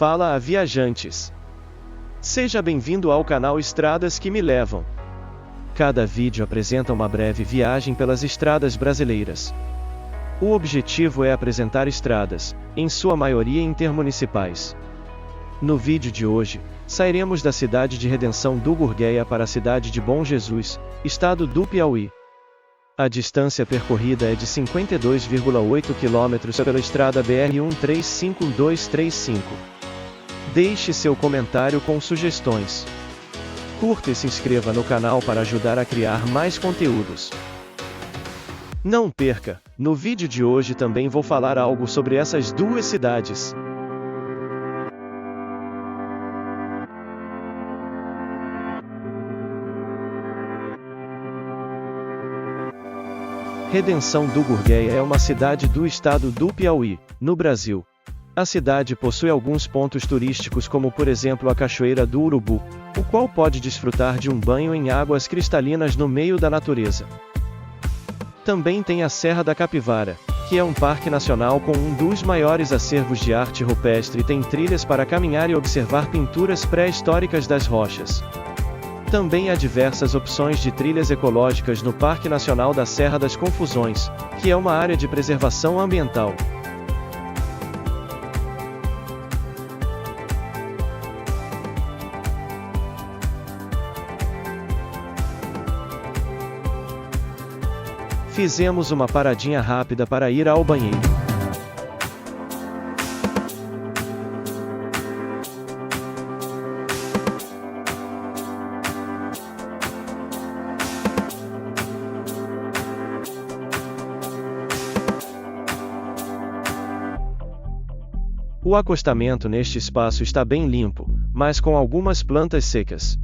fala a viajantes. Seja bem-vindo ao canal Estradas que Me Levam. Cada vídeo apresenta uma breve viagem pelas estradas brasileiras. O objetivo é apresentar estradas, em sua maioria intermunicipais. No vídeo de hoje, sairemos da cidade de Redenção do Gurgueia para a cidade de Bom Jesus, estado do Piauí. A distância percorrida é de 52,8 km pela estrada BR-135235. Deixe seu comentário com sugestões. Curta e se inscreva no canal para ajudar a criar mais conteúdos. Não perca, no vídeo de hoje também vou falar algo sobre essas duas cidades. Redenção do Gurgueia é uma cidade do estado do Piauí, no Brasil. A cidade possui alguns pontos turísticos como por exemplo a Cachoeira do Urubu, o qual pode desfrutar de um banho em águas cristalinas no meio da natureza. Também tem a Serra da Capivara, que é um parque nacional com um dos maiores acervos de arte rupestre e tem trilhas para caminhar e observar pinturas pré-históricas das rochas. Também há diversas opções de trilhas ecológicas no Parque Nacional da Serra das Confusões, que é uma área de preservação ambiental. Fizemos uma paradinha rápida para ir ao banheiro. O acostamento neste espaço está bem limpo, mas com algumas plantas secas.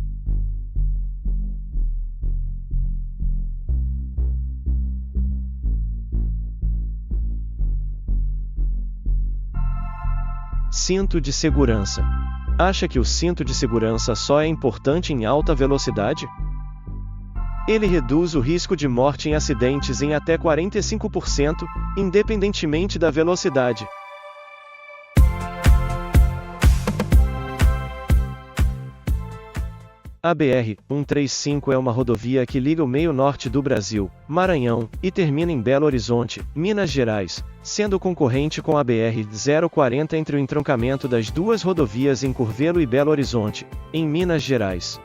Cinto de segurança. Acha que o cinto de segurança só é importante em alta velocidade? Ele reduz o risco de morte em acidentes em até 45%, independentemente da velocidade. A BR-135 é uma rodovia que liga o meio norte do Brasil, Maranhão, e termina em Belo Horizonte, Minas Gerais, sendo concorrente com a BR-040 entre o entroncamento das duas rodovias em Curvelo e Belo Horizonte, em Minas Gerais.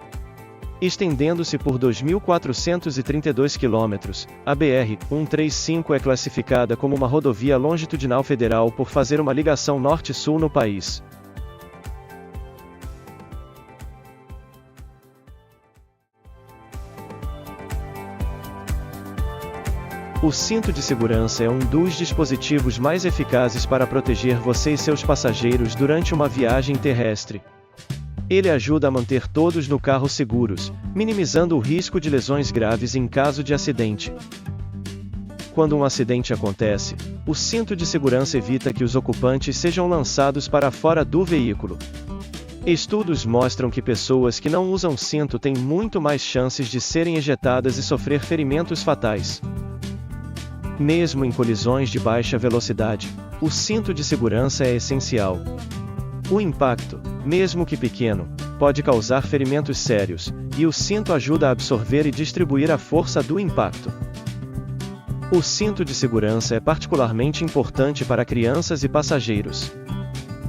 Estendendo-se por 2.432 km, a BR-135 é classificada como uma rodovia longitudinal federal por fazer uma ligação norte-sul no país. O cinto de segurança é um dos dispositivos mais eficazes para proteger você e seus passageiros durante uma viagem terrestre. Ele ajuda a manter todos no carro seguros, minimizando o risco de lesões graves em caso de acidente. Quando um acidente acontece, o cinto de segurança evita que os ocupantes sejam lançados para fora do veículo. Estudos mostram que pessoas que não usam cinto têm muito mais chances de serem ejetadas e sofrer ferimentos fatais. Mesmo em colisões de baixa velocidade, o cinto de segurança é essencial. O impacto, mesmo que pequeno, pode causar ferimentos sérios, e o cinto ajuda a absorver e distribuir a força do impacto. O cinto de segurança é particularmente importante para crianças e passageiros.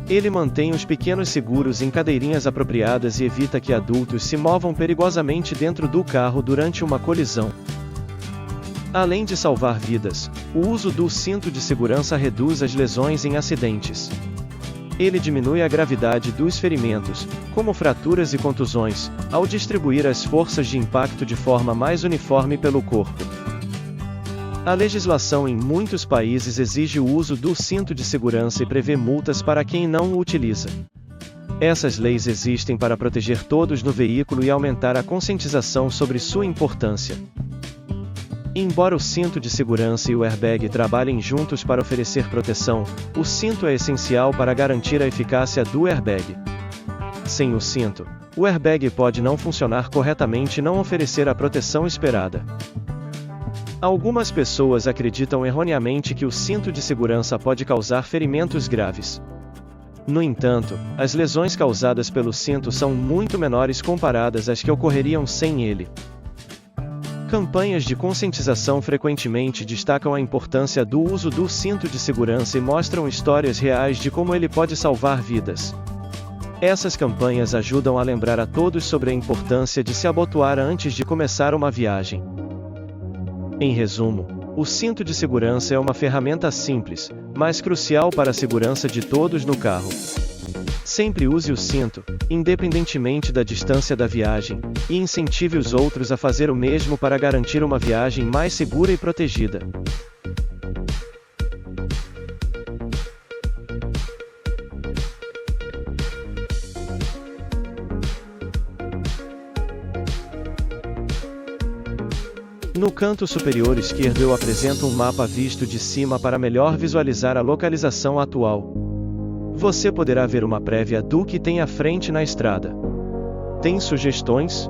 Ele mantém os pequenos seguros em cadeirinhas apropriadas e evita que adultos se movam perigosamente dentro do carro durante uma colisão. Além de salvar vidas, o uso do cinto de segurança reduz as lesões em acidentes. Ele diminui a gravidade dos ferimentos, como fraturas e contusões, ao distribuir as forças de impacto de forma mais uniforme pelo corpo. A legislação em muitos países exige o uso do cinto de segurança e prevê multas para quem não o utiliza. Essas leis existem para proteger todos no veículo e aumentar a conscientização sobre sua importância. Embora o cinto de segurança e o airbag trabalhem juntos para oferecer proteção, o cinto é essencial para garantir a eficácia do airbag. Sem o cinto, o airbag pode não funcionar corretamente e não oferecer a proteção esperada. Algumas pessoas acreditam erroneamente que o cinto de segurança pode causar ferimentos graves. No entanto, as lesões causadas pelo cinto são muito menores comparadas às que ocorreriam sem ele. Campanhas de conscientização frequentemente destacam a importância do uso do cinto de segurança e mostram histórias reais de como ele pode salvar vidas. Essas campanhas ajudam a lembrar a todos sobre a importância de se abotoar antes de começar uma viagem. Em resumo, o cinto de segurança é uma ferramenta simples, mas crucial para a segurança de todos no carro. Sempre use o cinto, independentemente da distância da viagem, e incentive os outros a fazer o mesmo para garantir uma viagem mais segura e protegida. No canto superior esquerdo eu apresento um mapa visto de cima para melhor visualizar a localização atual. Você poderá ver uma prévia do que tem à frente na estrada. Tem sugestões?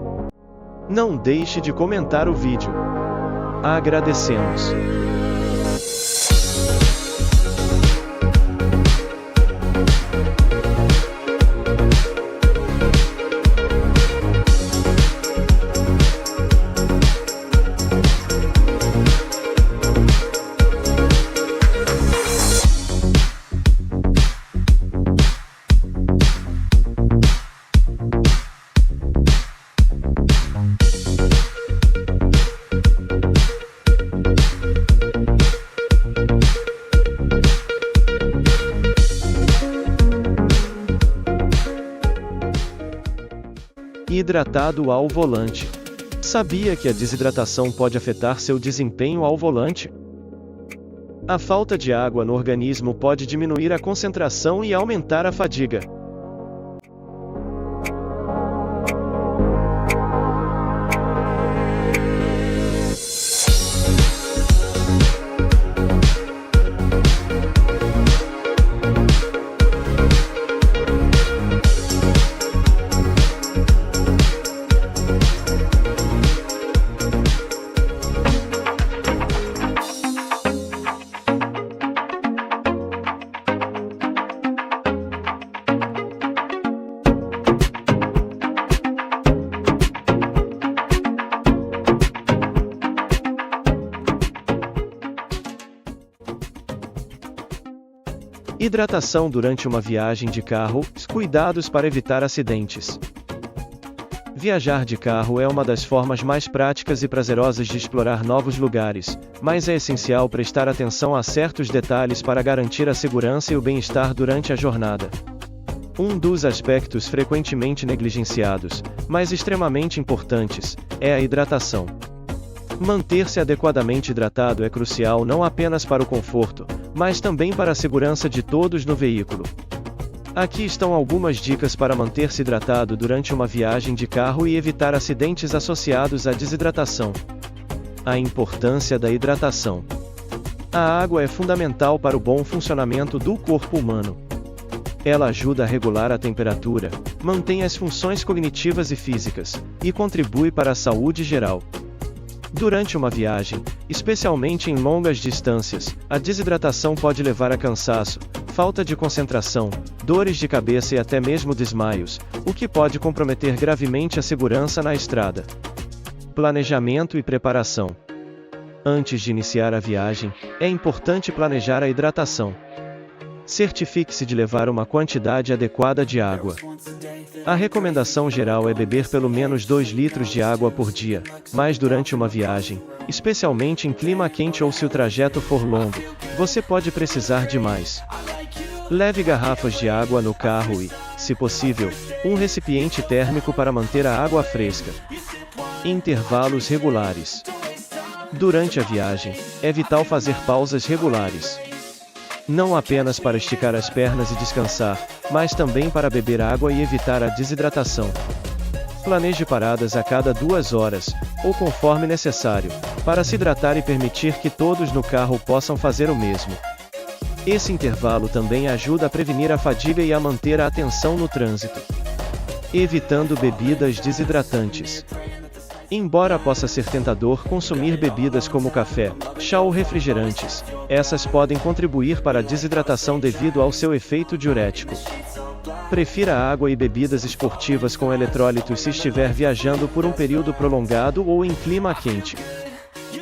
Não deixe de comentar o vídeo. Agradecemos. Hidratado ao volante. Sabia que a desidratação pode afetar seu desempenho ao volante? A falta de água no organismo pode diminuir a concentração e aumentar a fadiga. Hidratação durante uma viagem de carro, cuidados para evitar acidentes. Viajar de carro é uma das formas mais práticas e prazerosas de explorar novos lugares, mas é essencial prestar atenção a certos detalhes para garantir a segurança e o bem-estar durante a jornada. Um dos aspectos frequentemente negligenciados, mas extremamente importantes, é a hidratação. Manter-se adequadamente hidratado é crucial não apenas para o conforto, mas também para a segurança de todos no veículo. Aqui estão algumas dicas para manter-se hidratado durante uma viagem de carro e evitar acidentes associados à desidratação. A importância da hidratação. A água é fundamental para o bom funcionamento do corpo humano. Ela ajuda a regular a temperatura, mantém as funções cognitivas e físicas, e contribui para a saúde geral. Durante uma viagem, especialmente em longas distâncias, a desidratação pode levar a cansaço, falta de concentração, dores de cabeça e até mesmo desmaios, o que pode comprometer gravemente a segurança na estrada. Planejamento e preparação. Antes de iniciar a viagem, é importante planejar a hidratação. Certifique-se de levar uma quantidade adequada de água. A recomendação geral é beber pelo menos 2 litros de água por dia, mas durante uma viagem, especialmente em clima quente ou se o trajeto for longo, você pode precisar de mais. Leve garrafas de água no carro e, se possível, um recipiente térmico para manter a água fresca. Intervalos regulares. Durante a viagem, é vital fazer pausas regulares. Não apenas para esticar as pernas e descansar, mas também para beber água e evitar a desidratação. Planeje paradas a cada 2 horas, ou conforme necessário, para se hidratar e permitir que todos no carro possam fazer o mesmo. Esse intervalo também ajuda a prevenir a fadiga e a manter a atenção no trânsito. Evitando bebidas desidratantes. Embora possa ser tentador consumir bebidas como café, chá ou refrigerantes, essas podem contribuir para a desidratação devido ao seu efeito diurético. Prefira água e bebidas esportivas com eletrólitos se estiver viajando por um período prolongado ou em clima quente.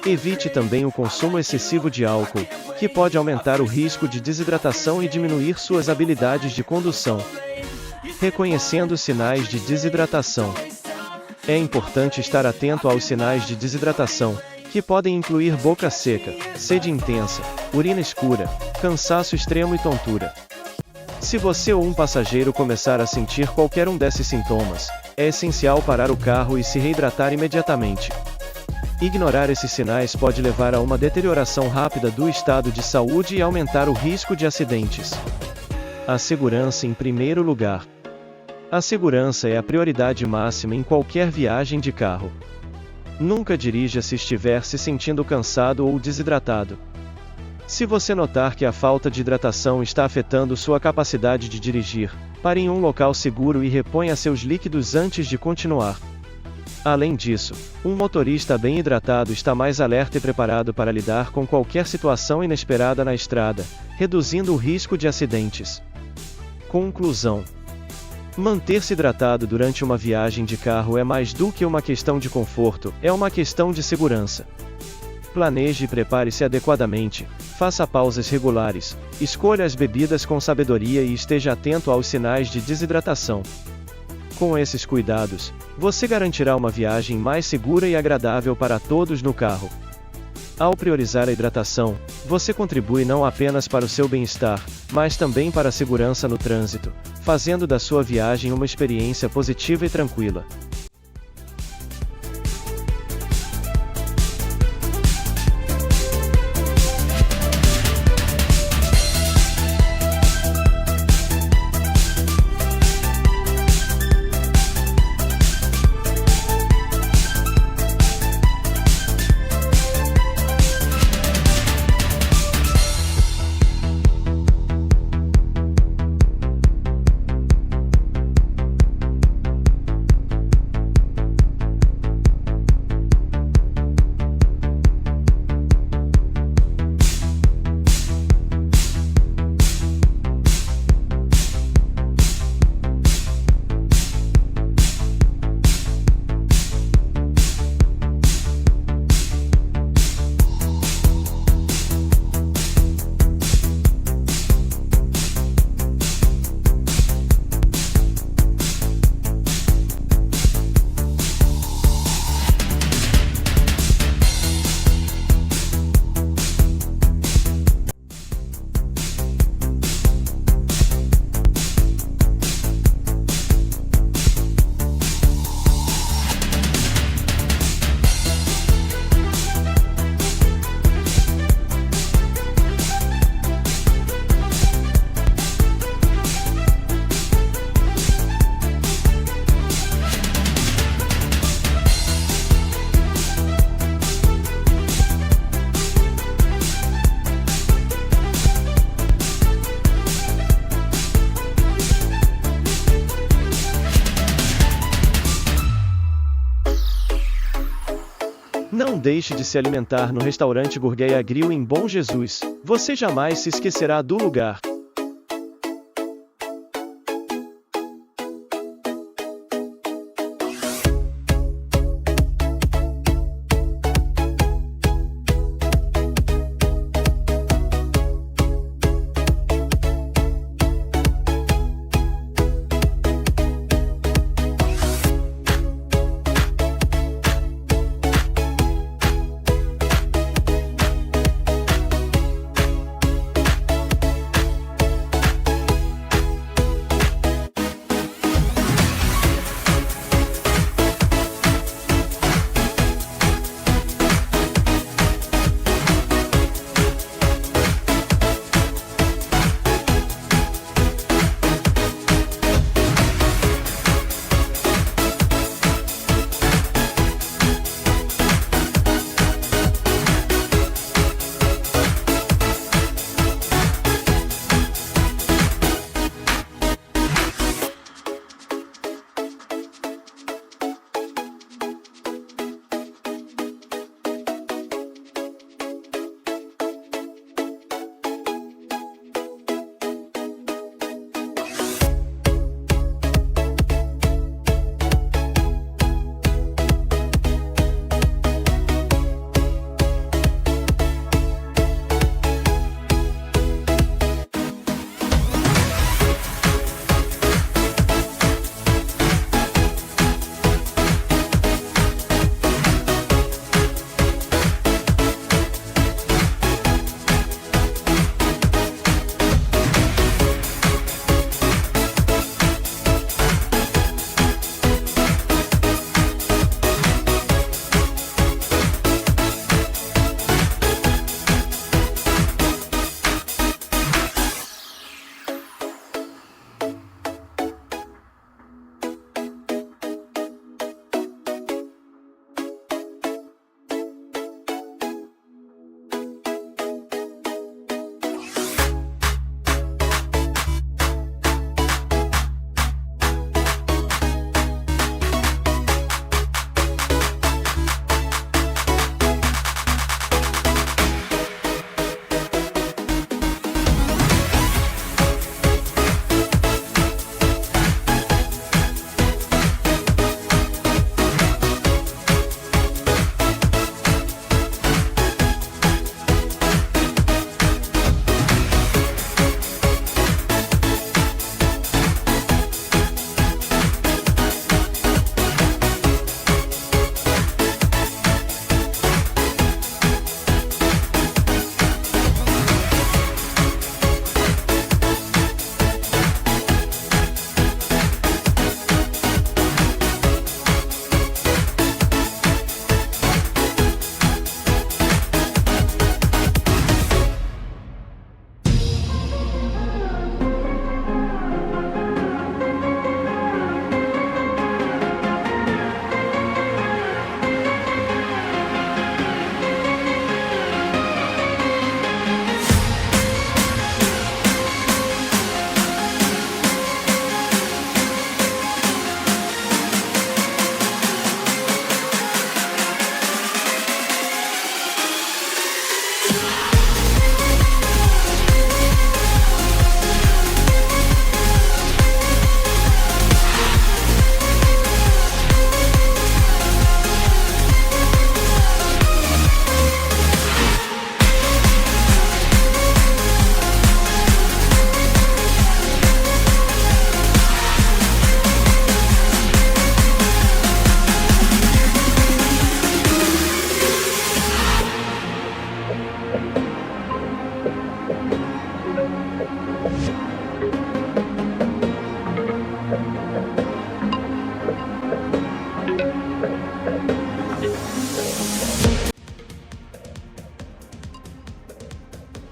Evite também o consumo excessivo de álcool, que pode aumentar o risco de desidratação e diminuir suas habilidades de condução. Reconhecendo sinais de desidratação. É importante estar atento aos sinais de desidratação, que podem incluir boca seca, sede intensa, urina escura, cansaço extremo e tontura. Se você ou um passageiro começar a sentir qualquer um desses sintomas, é essencial parar o carro e se reidratar imediatamente. Ignorar esses sinais pode levar a uma deterioração rápida do estado de saúde e aumentar o risco de acidentes. A segurança em primeiro lugar. A segurança é a prioridade máxima em qualquer viagem de carro. Nunca dirija se estiver se sentindo cansado ou desidratado. Se você notar que a falta de hidratação está afetando sua capacidade de dirigir, pare em um local seguro e reponha seus líquidos antes de continuar. Além disso, um motorista bem hidratado está mais alerta e preparado para lidar com qualquer situação inesperada na estrada, reduzindo o risco de acidentes. Conclusão. Manter-se hidratado durante uma viagem de carro é mais do que uma questão de conforto, é uma questão de segurança. Planeje e prepare-se adequadamente, faça pausas regulares, escolha as bebidas com sabedoria e esteja atento aos sinais de desidratação. Com esses cuidados, você garantirá uma viagem mais segura e agradável para todos no carro. Ao priorizar a hidratação, você contribui não apenas para o seu bem-estar, mas também para a segurança no trânsito, fazendo da sua viagem uma experiência positiva e tranquila. Não deixe de se alimentar no restaurante Gurgueia Grill em Bom Jesus. Você jamais se esquecerá do lugar.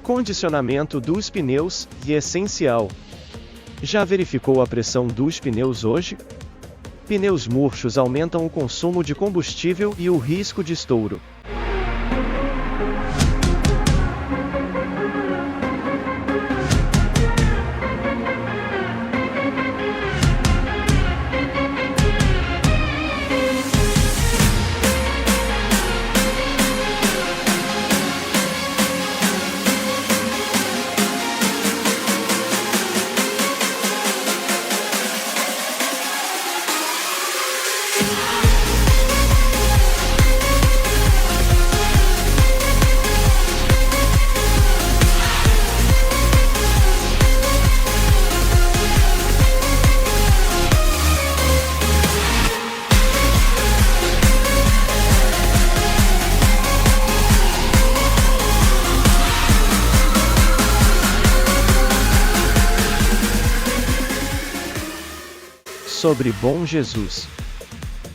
Condicionamento dos pneus é essencial. Já verificou a pressão dos pneus hoje? Pneus murchos aumentam o consumo de combustível e o risco de estouro. Sobre Bom Jesus.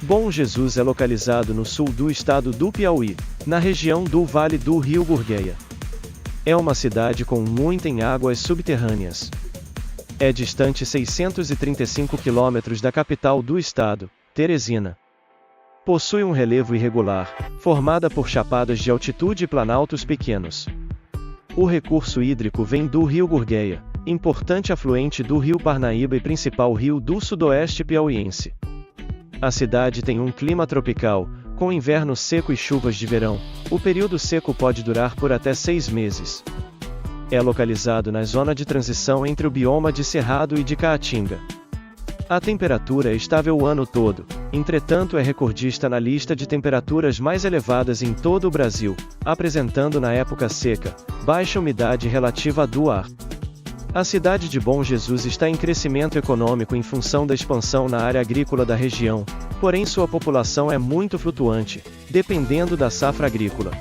Bom Jesus é localizado no sul do estado do Piauí, na região do Vale do Rio Gurgueia. É uma cidade com muito em águas subterrâneas. É distante 635 quilômetros da capital do estado, Teresina. Possui um relevo irregular, formada por chapadas de altitude e planaltos pequenos. O recurso hídrico vem do Rio Gurgueia, importante afluente do Rio Parnaíba e principal rio do sudoeste piauiense. A cidade tem um clima tropical, com inverno seco e chuvas de verão. O período seco pode durar por até 6 meses. É localizado na zona de transição entre o bioma de Cerrado e de Caatinga. A temperatura é estável o ano todo, entretanto é recordista na lista de temperaturas mais elevadas em todo o Brasil, apresentando na época seca, baixa umidade relativa do ar. A cidade de Bom Jesus está em crescimento econômico em função da expansão na área agrícola da região, porém sua população é muito flutuante, dependendo da safra agrícola.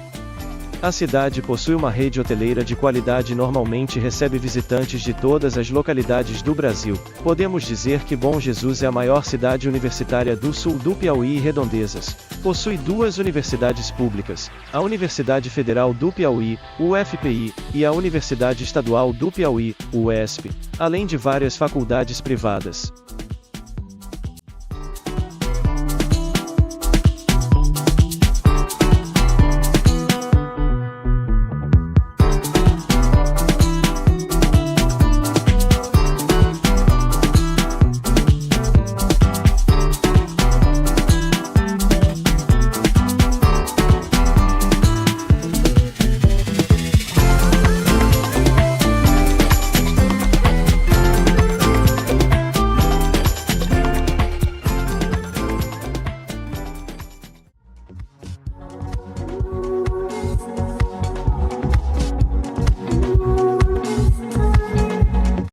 A cidade possui uma rede hoteleira de qualidade e normalmente recebe visitantes de todas as localidades do Brasil. Podemos dizer que Bom Jesus é a maior cidade universitária do sul do Piauí e redondezas. Possui 2 universidades públicas, a Universidade Federal do Piauí, UFPI, e a Universidade Estadual do Piauí, UESP, além de várias faculdades privadas.